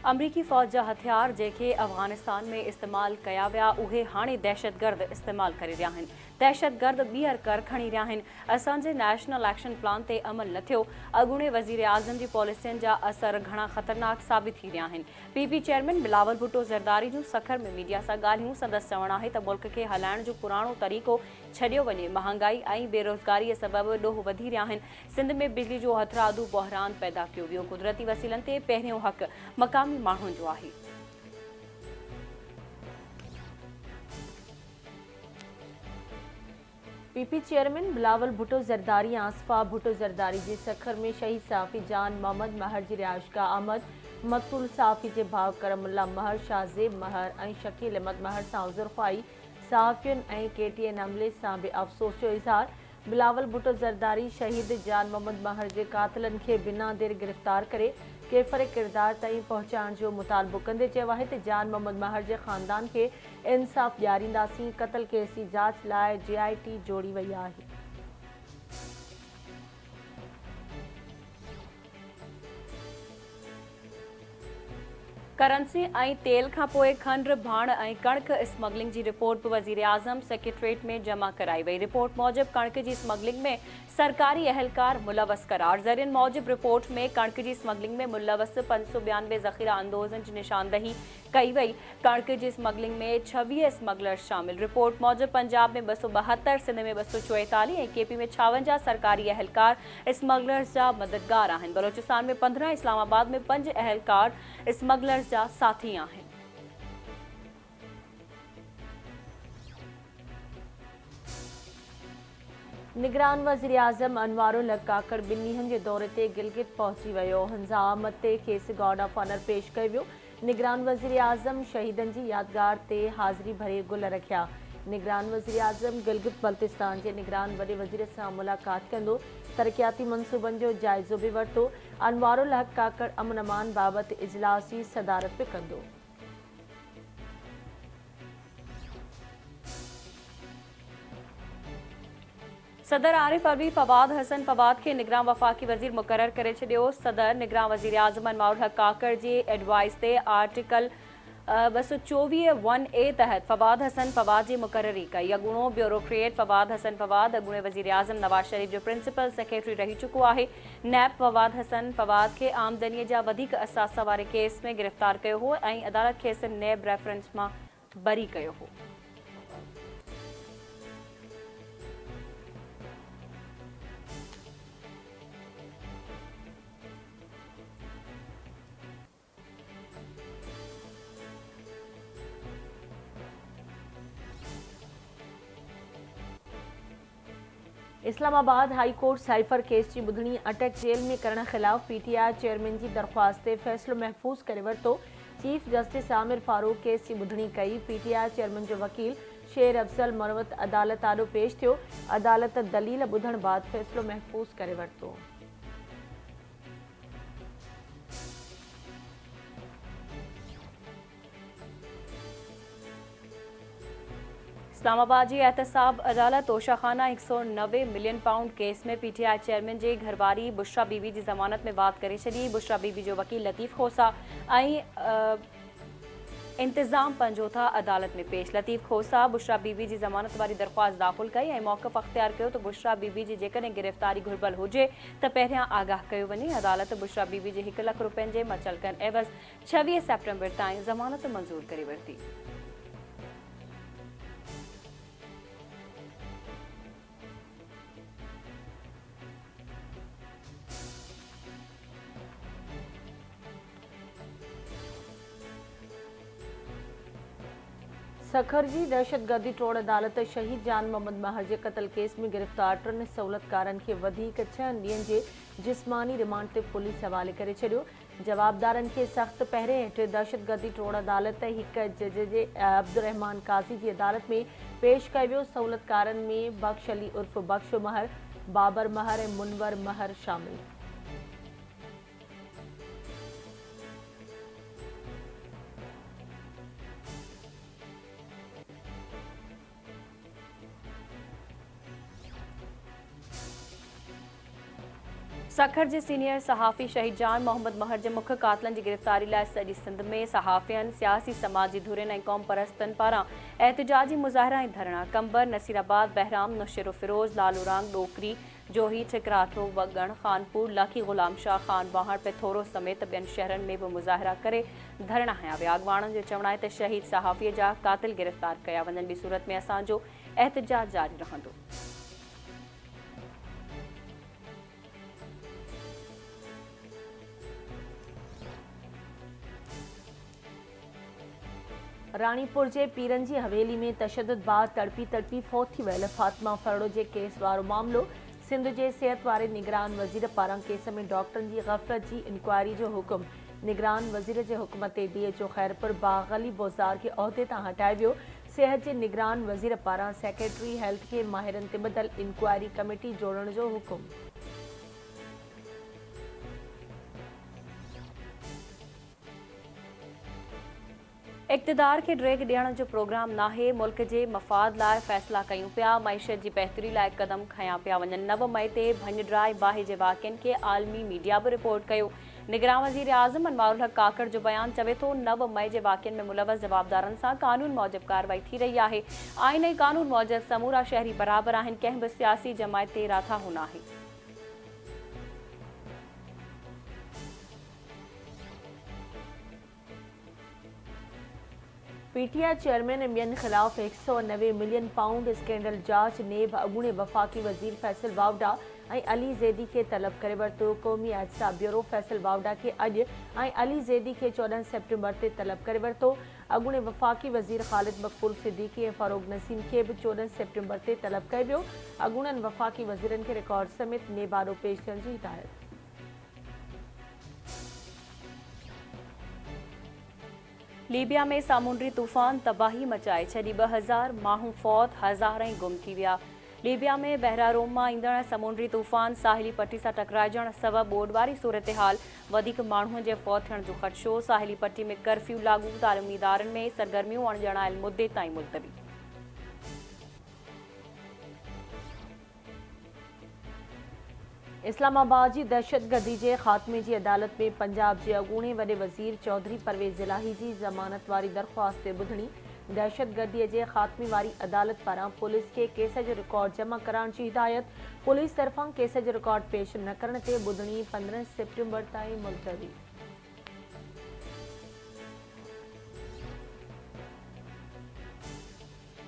अमरीकी फ़ौज जा हथियार जेके अफ़गानिस्तान में इस्तेमाल कया विया उहे हाणे दहशतगर्द इस्तेमाल करे रहिया आहिनि। दहशतगर्द ॿीहर कर खणी रहिया आहिनि। असांजे नेशनल एक्शन प्लान ते अमल न थियो। अॻूणे वज़ीर आज़म जी पॉलिसियुनि जा असर घणा ख़तरनाक साबित थी रहिया आहिनि। पीपी चेयरमैन बिलावल भुट्टो ज़रदारी जूं सखर में मीडिया सां ॻाल्हियूं संदसि चवणु आहे त मुल्क खे हलाइण जो पुराणो तरीक़ो छॾियो वञे। महांगाई ऐं बेरोज़गारीअ सबबि ॾोह वधी रहिया आहिनि। सिंध में बिजली जो हथरादू बहरान पैदा कयो वियो। कुदरती वसीलनि ते पहिरियों हक़ मक़ामी माण्हुनि जो आहे। पीपी चेयरमैन बिलावल भुट्टो ज़रदारी आसफा भुट्टो ज़रदारी जी सखर में शहीद सहाफ़ी जान मोहम्मद महर जी रिहाइशगाह आमद। मक़तूल सहाफ़ी जे भाउ करमुल्ला महर, शाहज़ेब महर ऐं शकील अहमद महर सां उज़ुरख़्वाही। सहाफ़ियुनि ऐं केटीएन हमले सां बि अफ़सोस जो इज़हार। बिलावल भुट्टो ज़रदारी शहीद जान मोहम्मद महर जे क़ातिलनि खे बिना देर गिरफ़्तार करे केफ़र किरदार ताईं पहुचाइण जो मुतालबो कंदे चयो आहे त जान मोहम्मद महर जे ख़ानदान खे इंसाफ़ ॾियारींदासीं। क़त्ल केस जी जाच लाइ JIT जोड़ी वई आहे। करंसी ऐं तेल खां पोइ खंड, भाण ऐं कणिक स्मगलिंग जी रिपोर्ट बि वज़ीर आज़म सेक्रेटरेट में जमा कराई वई। रिपोर्ट मूजिबि कणिक जी स्मगलिंग में सरकारी अहलकार मुलवस करार। ज़रियनि मूजिबि रिपोर्ट में कणिक जी स्मगलिंग में मुलवस 592 ज़ख़ीरा अंदोज़नि जी निशानदही कई वई। कणिक जी स्मगलिंग में 26 स्मगलर्स शामिल। रिपोर्ट मूजिबि पंजाब में 272, सिंध में 244 ऐं KP में 56 सरकारी अहलकार स्मगलर्स जा मददगार आहिनि। बलोचिस्तान में 15, इस्लामाबाद में 5 अहलकार स्मगलर्स जा साथी आहिनि। निगरान वज़ीर आज़म अनवारुल हक़ काकड़ 2 ॾींहनि जे दौरे ते गिलगित पहुची वियो। हंज़ा ते खेसि गार्ड ऑफ ऑनर पेश कयो वियो। निगरान वज़ीर आज़म शहीदनि जी यादगार ते हाज़िरी भरे गुल रखिया। निगरान वज़ीर आज़म गिलगित बल्तिस्तान जे निगरान वॾे वज़ीर सां मुलाक़ात कंदो। तरक़ियाती मंसूबनि जो जाइज़ो बि वरितो। अनवारुल हक़ काकड़ अमन अमान बाबति इजलास जी सदारत बि कंदो। सदर आरिफ अलवी फवाद हसन फवाद खे निगरान वफ़ाक़ी वज़ीर मुक़रर करे छॾियो। सदर निगरान वज़ीर आज़म अनवारुल हक़ काकड़ जी एडवाइस ते आर्टिकल 224(1)A तहत फवाद हसन फवाद जी मुक़ररी कई। अॻूणो ब्यूरोक्रेट फवाद हसन फवाद अॻूणे वज़ीर आज़म नवाज़ शरीफ़ जो प्रिंसिपल सेक्रेटरी रही चुको आहे। नैब फवाद हसन फवाद खे आमदनीअ जा वधीक असासा वारे केस में गिरफ़्तार कयो हो ऐं अदालत खेसि नैब रेफरेंस मां बरी कयो हो। Islamabad high court cipher case जी ॿुधणी अटक जेल में करण ख़िलाफ़ PTI चेयरमैन जी दरख़्वास्त ते फ़ैसिलो महफ़ूज़ करे वरितो। Chief justice Aamir Farooq case जी ॿुधणी कई। PTI चेयरमैन जो वकील शेर अफ़ज़ल मरवत अदालत आॾो पेश थियो। अदालत दलील ॿुधण बाद फ़ैसिलो महफ़ूज़ करे वरितो। इस्लामाबाद जी एहतसाब अदालत तोशाखाना 190 मिलियन पाउंड केस में PTI चेयरमैन जे घरवारी बुशरा बीबी जी ज़मानत में वाद करे छॾी। बुशरा बीबी जो वकील लतीफ़ खोसा ऐं इंतज़ाम पंजोथा अदालत में पेश। लतीफ़ खोसा बुशरा बीबी जी ज़मानत वारी दरख़्वास्त दाख़िल कई ऐं मौक़िफ़ अख़्तियार कयो त बुशरा बीबी जी जेकॾहिं गिरफ़्तारी घुर्बल हुजे त पहिरियां आगाह कयो वञे। अदालत बुशरा बीबी जे 1 लख रुपयनि जे मचलकनि एवज़ 26 सेप्टेम्बर ताईं ज़मानत मंज़ूर करे वरिती। सखर जी दहशतगर्दी टोड़ अदालत शहीद जान मोहम्मद महर जे क़त्ल केस में गिरफ़्तार 3 सहूलतकारनि खे वधीक 6 ॾींहनि जे जिस्मानी रिमांड ते पुलिस हवाले करे छॾियो। जवाबदारनि खे सख़्त पहिरे हेठि दहशतगर्दी टोड़ अदालत हिक जज जे अब्दुर्रहमान काज़ी जी अदालत में पेश कयो वियो। सहूलतकारनि में बख्श अली उर्फ़ बख्श महर, बाबर महर ऐं मुनवर महर शामिल। सखर जे सीनियर सहाफ़ी शहीद जान मोहम्मद महर जे मुख्य कातलनि जी गिरफ़्तारी लाइ सॼी सिंध में सहाफ़ियनि, सियासी समाजी धुरियुनि ऐं क़ौम परस्तनि पारां एहतिजाजी मुज़ाहिरा ऐं धरणा कंबर, नसीराबाद, बहराम, नौशेरो फिरोज़, लालूरांग, डोकरी, जोही, ठिकराठो, वगण, खानपुर, लाखी गुलाम शाह खान वाहण, पिथोरो समेत ॿियनि शहरनि में बि मुज़ाहिरा करे धरणा हया विया। अॻवाणनि जे चवण आहे त शहीद सहाफ़ीअ जा कातिल गिरफ़्तार कया वञनि। ॿी सूरत में असांजो एहतिजाज जारी रहंदो। रानीपुर जे पीरन जी हवेली में तशद्दुद बाद तड़पी फौत थी वियल फातिमा फरड़ो जे केस वारो मामलो सिंध जे सिहत वारे निगरान वज़ीर पारां केस में डॉक्टरनि जी ग़फ़लत जी इंक्वायरी जो हुकुम निगरान वज़ीर जे हुकुम ते डीएचओ खैरपुर बाग़ली बोज़ार खे उहिदे तां हटाए वियो। सिहत जे निगरान वज़ीर पारां सेक्रेटरी हेल्थ खे माहिरनि ते ॿधल इंक्वायरी कमेटी जोड़ण जो हुकुम। इक़्तिदार खे ड्रेग ॾियण जो प्रोग्राम नाहे, मुल्क जे मफ़ाद लाइ फ़ैसिला कयूं पिया, मईशत जी बहितरी लाइ क़दम खयां पिया वञनि। 9 मई ते भंजड्राई बाहि जे वाक़िअनि खे आलमी मीडिया बि रिपोर्ट कयो। निगरान वज़ीर आज़म अनवारुल हक़ काकड़ जो बयान चवे थो 9 मई जे वाक़िअनि में मुलवस जवाबदारनि सां कानून मूजिब कार्रवाई थी रही आहे। आइन ऐं कानून मूजिब समूरा शहरी बराबरि आहिनि, कंहिं बि सियासी जमायत ते राथाहू नाहे। पीटीआई चेयरमैन ऐं ॿियनि ख़िलाफ़ 190 मिलियन पाउंड स्कैंडल जांच नेब अॻूणे वफ़ाक़ी वज़ीर फैसल वावडा ऐं अली ज़ैदी खे तलब करे वरितो। क़ौमी एहतिसाब ब्यूरो फैसल वावडा खे अॼु ऐं अली ज़ैदी खे 14 सेप्टेम्बर ते तलब करे वरितो। अॻूणे वफ़ाक़ी वज़ीर ख़ालिद मक़बूल सिद्दीकी ऐं फ़ारूक नसीम खे बि 14 सेप्टेम्बर ते तलब कयो वियो। अॻूणनि वफ़ाक़ी वज़ीरनि खे रिकॉर्ड समेत नेबारो पेश करण जी हिदायत। लीबिया में सामूंडी तूफ़ान तबाही मचाए छॾी, 2000 माण्हू फौत, हज़ार गुम थी विया। लीबिया में बहरारोम मां ईंदड़ समुंडी तूफ़ान साहिली पट्टी सां टकराइजण सबबि ॿोॾवारी सूरतहाल, वधीक माण्हुनि जे फौत थियण जो ख़दशो। साहिली पट्टी में कर्फ्यू लागू, तालीमी इदारनि में सरगर्मियूं अणॼाणायल मुदे ताईं मुलतवी। इस्लामाबाद जी दहशतगर्दी जे ख़ात्मे जी अदालत में पंजाब जे अॻूणे वॾे वज़ीर चौधरी परवेज़ इलाही जी ज़मानत वारी दरख़्वास्त ते ॿुधणी। दहशतगर्दीअ जे ख़ात्मे वारी अदालत पारां पुलिस खे केस जो रिकॉर्ड जमा कराइण जी हिदायत। पुलिस तरफ़ां केस जो रिकॉर्ड पेश न करण ते ॿुधणी 15 सेप्टेम्बर ताईं मुलतवी।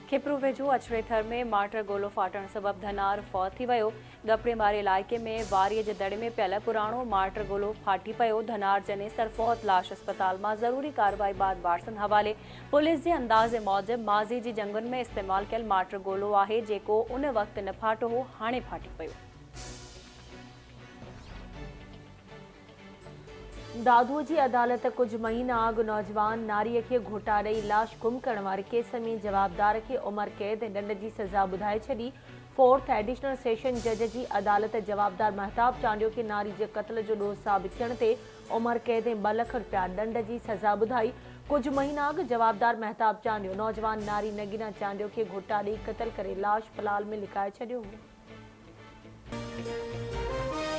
खिपरू वेझो अछड़े थर में माटर गोलो फाटण सबबि धनार फौत थी वियो। गपड़े वारे इलाइक़े में वारीअ जे दड़े में पियल पुराणो माटर गोलो फाटी पियो। धनार जनेसर फौत लाश अस्पताल मां ज़रूरी कार्रवाई बाद वारसनि हवाले। पुलिस जे अंदाज़े मूजिबि माज़ी जी जंगुनि में इस्तेमालु कयल माटर गोलो आहे, जेको उन वक़्तु न फाटो हो, हाणे फाटी पियो। दादूअ जी अदालत कुझु महीना अॻु नौजवान नारीअ खे घोटा ॾेई लाश गुम करण वारे केस में जवाबदार खे उमिरि कैद ऐं ॾंड जी सज़ा ॿुधाए छॾी। 4th एडिशनल सेशन जज जी अदालत जवाबदार महताब चांडियो खे नारी जे क़त्ल जो ॾोह साबित थियण ते उमिरि कैद ऐं 2 लख रुपया ॾंड जी सज़ा ॿुधाई। कुझु महीना अॻु जवाबदार महताब चांडियो नौजवान नारी नगीना चांडियो खे घोटा ॾेई क़त्ल करे लाश पलाल में लिकाए छॾियो हो।